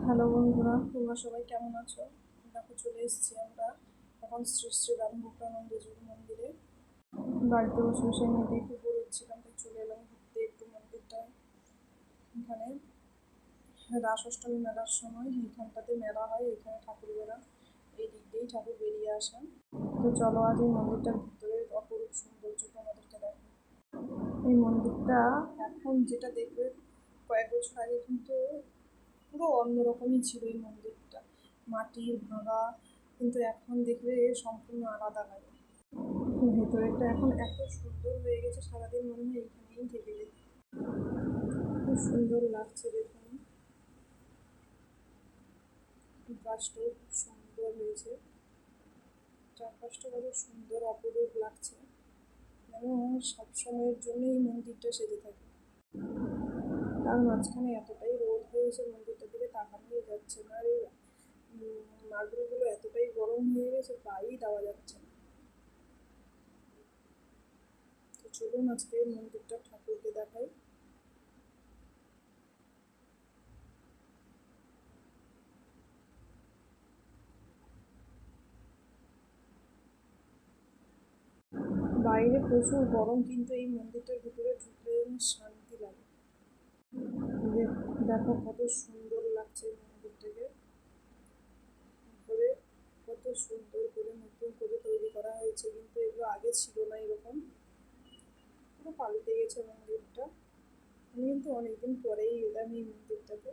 Hello বন্ধুরা, তোমরা সবাই কেমন আছো? দেখো, চলে এসেছি আমরা এখন শ্রী শ্রী রাধামুখানন্দজির মন্দিরে। বাড়িতে বসে বসে এমনিতে একটু বোর হচ্ছিলাম, তাই চলে এলাম ঘুরতে একটু মন্দিরটায়। এখানে রাস অষ্টমী মেলার সময় এইখানটাতে মেলা হয়, এখানে ঠাকুর বেরা, এই দিক দিয়েই ঠাকুর বেরিয়ে আসেন। তো চলো আজ এই মন্দিরটার ভিতরে অপরূপ সৌন্দর্য তোমাদেরকে দেখো। এই মন্দিরটা এখন যেটা দেখবে, কয়েক বছর আগে কিন্তু পুরো অন্যরকমই ছিল এই মন্দিরটা, মাটির ভাঙা, কিন্তু এখন দেখবে সম্পূর্ণ আলাদা লাগে। ভেতরেরটা এখন এত সুন্দর হয়ে গেছে, সারাদিন মনে হয় এখানেই থেকে যাই। খুব সুন্দর লাগছে দেখুন, গাছটাও খুব সুন্দর হয়েছে, চারপাশটা কত সুন্দর অপরূপ লাগছে, যেন সবসময়ের জন্য এই মন্দিরটা সেজে থাকে। তার মাঝখানে এতটাই রোদ হয়েছে, মন্দিরটার দিকে তাকানোই যাচ্ছে না। আর এই মার্বেলগুলো এতটাই গরম হয়ে গেছে, পাই দেওয়া যাচ্ছে না। তো চলুন আজকে মন্দিরটা ঠাকুরকে দেখাই। বাইরে প্রচুর গরম, কিন্তু এই মন্দিরটার ভিতরে ঢুকলে শান্তি লাগে। দেখো কত সুন্দর লাগছে এই মন্দিরটাকে, করে কত সুন্দর করে নতুন করে তৈরি করা হয়েছে, কিন্তু এগুলো আগে ছিল না এরকম, পুরো পাল্টে গেছে মন্দিরটা। আমি কিন্তু অনেকদিন পরেই এলাম এই মন্দিরটাকে,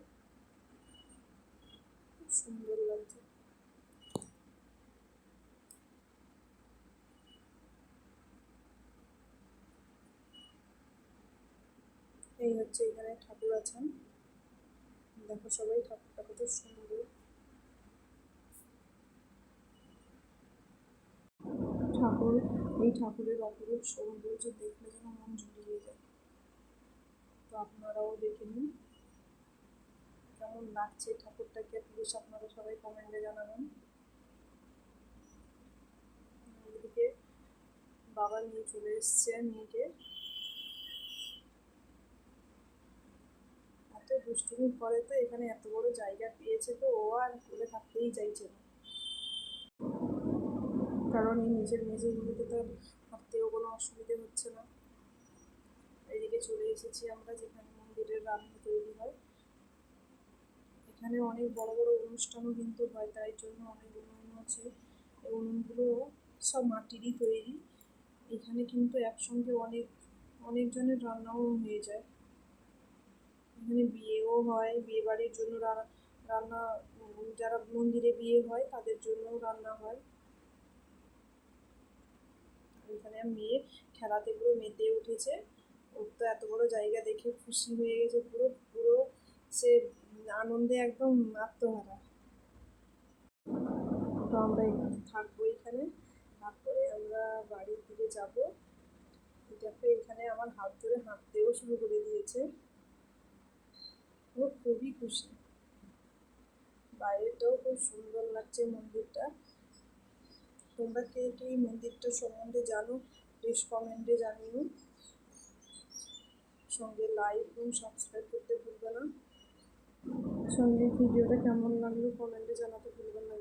খুব সুন্দর লাগছে। এই হচ্ছে এখানে ঠাকুর আছেন, দেখো সবাই ঠাকুরটা কত সুন্দর। ঠাকুর, এই ঠাকুরের অপরূপ সৌন্দর্য দেখলে যেন মন জুড়িয়ে যায়। তো আপনারাও দেখে নিন কেমন লাগছে ঠাকুরটাকে, প্লিজ আপনারা সবাই কমেন্টে জানাবেন। এদিকে বাবা নিয়ে চলে এসছে মেয়েকে, এত দুষ্টুমির পরে তো এখানে এত বড় জায়গা পেয়েছে, তো ও আর কোলে থাকতেই চাইছে না, কারণ এই নিচের মেঝেগুলোতে তো হাঁটতেও কোনো অসুবিধে হচ্ছে না। এদিকে চলে এসেছি আমরা যেখানে মন্দিরের রান্না তৈরি হয়, এখানে অনেক বড় বড় অনুষ্ঠানও কিন্তু হয়, তাই জন্য অনেক উনুন আছে। এই উনুনগুলো সব মাটিরই তৈরি, এখানে কিন্তু একসঙ্গে অনেকজনের রান্নাও হয়ে যায়। এখানে বিয়েও হয়, বিয়ে বাড়ির জন্য রান্না, যারা মন্দিরে বিয়ে হয় তাদের জন্যও রান্না হয়। এখানে মেয়ে খেলাতে পুরো মেতে উঠেছে, ওর তো এত বড় জায়গা দেখে খুশি হয়ে গেছে, পুরো পুরো সে আনন্দে একদম আত্মহারা। তো আমরা একটু থাকবো এখানে, তারপরে আমরা বাড়ির দিকে যাব। দেখো এখানে আমার হাত ধরে হাঁটতেও শুরু করে দিয়েছে, ও খুবই খুশি। বাইরেটাও খুব সুন্দর লাগছে মন্দিরটা। তোমরা কে কে এই মন্দিরটার সম্বন্ধে জানো, প্লিজ কমেন্টে জানিও। সঙ্গে লাইক এবং সাবস্ক্রাইব করতে ভুলবে না। সঙ্গে ভিডিওটা কেমন লাগলো কমেন্টে জানাতে ভুলবেন না।